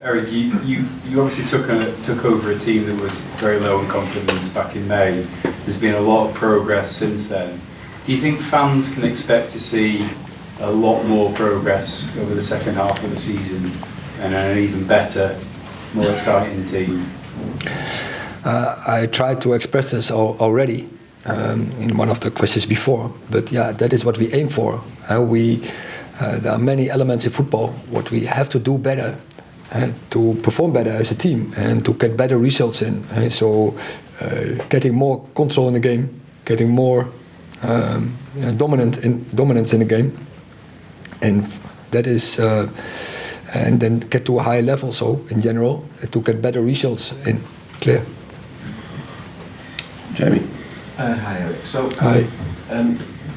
Erik, you obviously took over a team that was very low in confidence back in May. There's been a lot of progress since then. Do you think fans can expect to see a lot more progress over the second half of the season and an even better, more exciting team? I tried to express this already in one of the questions before, but yeah, that is what we aim for. There are many elements in football what we have to do better to perform better as a team and to get better results in. So getting more control in the game, getting more dominance in the game, and that is and then get to a higher level. So in general, to get better results in. Clear. Jamie. Hi, Erik. So, Hi.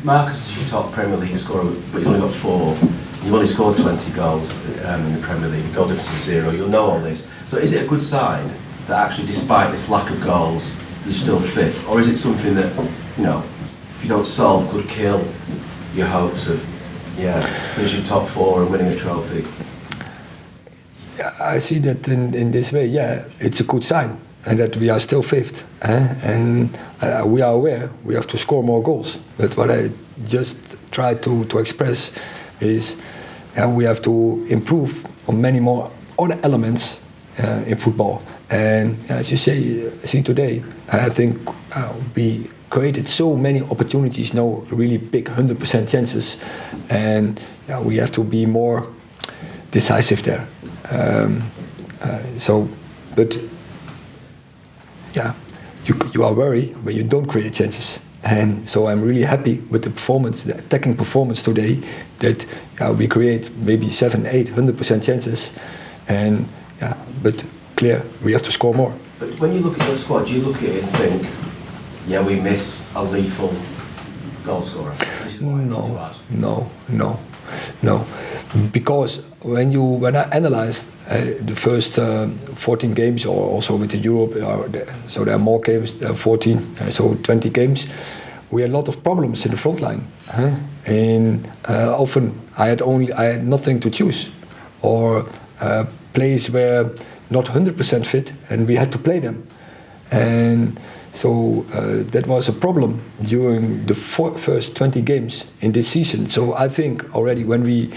Marcus is your top Premier League scorer, but he's only got 4. You've only scored 20 goals in the Premier League. Goal difference is 0. You'll know all this. So, is it a good sign that actually, despite this lack of goals, you're still 5th, or is it something that, you know, if you don't solve, could kill your hopes of, finishing top 4 and winning a trophy? I see that in this way. Yeah, it's a good sign. And that we are still 5th, and we are aware we have to score more goals. But what I just tried to express is we have to improve on many more other elements in football. And as you see today, I think we created so many opportunities, no really big 100% chances, and we have to be more decisive there. But. Yeah, you are worried when you don't create chances, and so I'm really happy with the performance, the attacking performance today. That we create maybe 7, 8, 100% chances, and but clear we have to score more. But when you look at your squad, do you look at it and think, we miss a lethal goal scorer? No, because when I analyzed the first 14 games, or also with the Europe, so there are more games, 14, so 20 games, we had a lot of problems in the front line, and often I had nothing to choose, or players were not 100% fit, and we had to play them, and so that was a problem during the first 20 games in this season. So I think already when we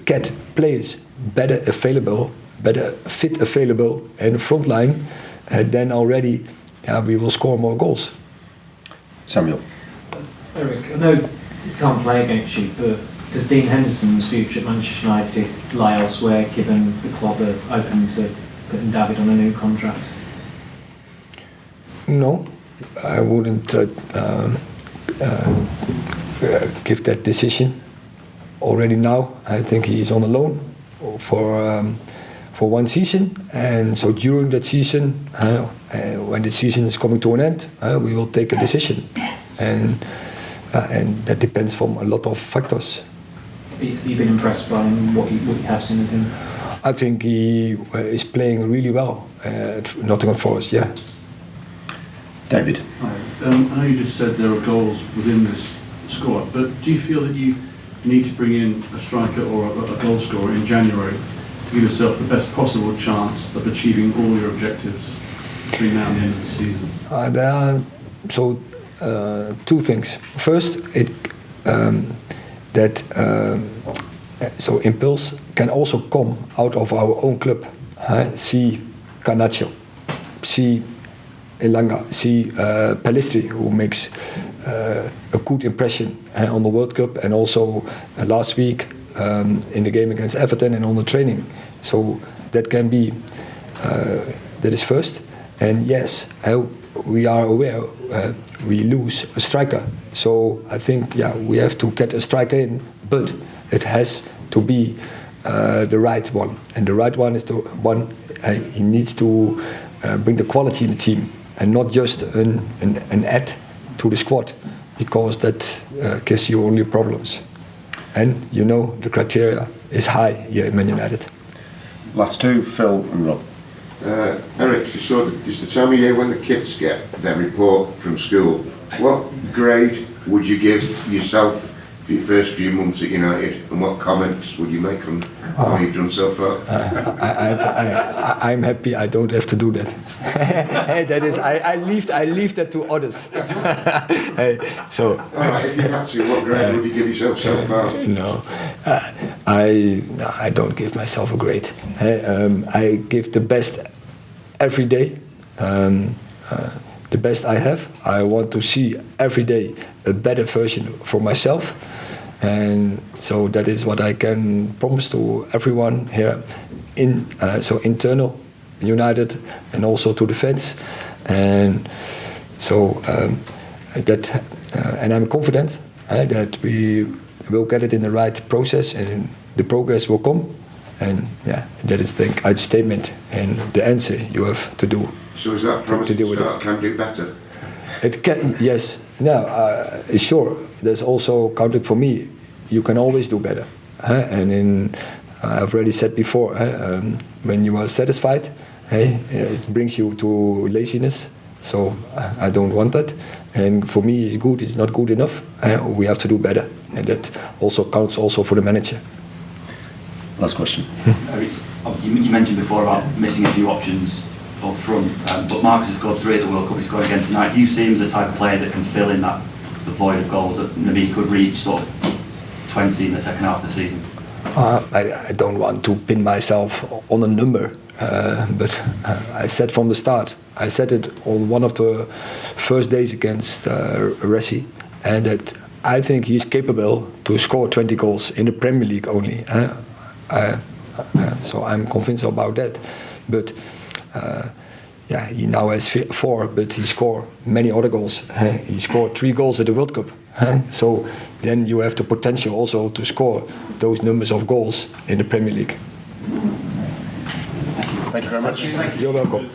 get players better fit available in the front line, then already we will score more goals. Samuel. Erik, I know he can't play against you, but does Dean Henderson's future at Manchester United lie elsewhere, given the club are open to putting David on a new contract? No, I wouldn't give that decision already now. I think he is on a loan for one season, and so during that season, when the season is coming to an end, we will take a decision, and that depends from a lot of factors. Have you been impressed by him, what you have seen of him? I think he is playing really well at Nottingham Forest. Yeah. David. Hi. I know you just said there are goals within this squad, but do you feel that you need to bring in a striker or a goal scorer in January to give yourself the best possible chance of achieving all your objectives between now and the end of the season? There are two things. First, impulse can also come out of our own club. See Garnacho, see Elanga, see Pellistri, who makes a good impression on the World Cup, and also last week in the game against Everton and on the training. So that can be, that is first. And yes, we are aware we lose a striker. So I think, we have to get a striker in, but it has to be the right one. And the right one is the one, he needs to bring the quality in the team, and not just an add to the squad, because that gives you only problems. And the criteria is high here at Man United. Last two, Phil and Rob. Erik, just to tell me when the kids get their report from school, what grade would you give yourself for your first few months at United, and what comments would you make on how you've done so far? I'm happy I don't have to do that. That is, I leave that to others. So. All right, if you had to, what grade would you give yourself so far? No, I don't give myself a grade. I give the best every day. The best I have. I want to see every day a better version for myself, and so that is what I can promise to everyone here. So internal, United, and also to the fans, and so and I'm confident that we will get it in the right process, and the progress will come. And yeah, that is the statement and the answer you have to do. So is that promise to deal with it can do better? It can, yes. No, sure. There's also counting for me. You can always do better. And I've already said before, when you are satisfied, it brings you to laziness. So I don't want that. And for me, it's good. It's not good enough. We have to do better, and that also counts also for the manager. Last question. Obviously, you mentioned before about missing a few options up front, but Marcus has scored 3 at the World Cup. He's scored again tonight. Do you see him as the type of player that can fill in the void of goals that maybe he could reach sort of 20 in the second half of the season? I don't want to pin myself on a number, but I said from the start. I said it on one of the first days against Racing, and that I think he's capable to score 20 goals in the Premier League only. So I'm convinced about that. But he now has 4, but he scored many other goals. He scored 3 goals at the World Cup. So then you have the potential also to score those numbers of goals in the Premier League. Thank you very much. You're welcome.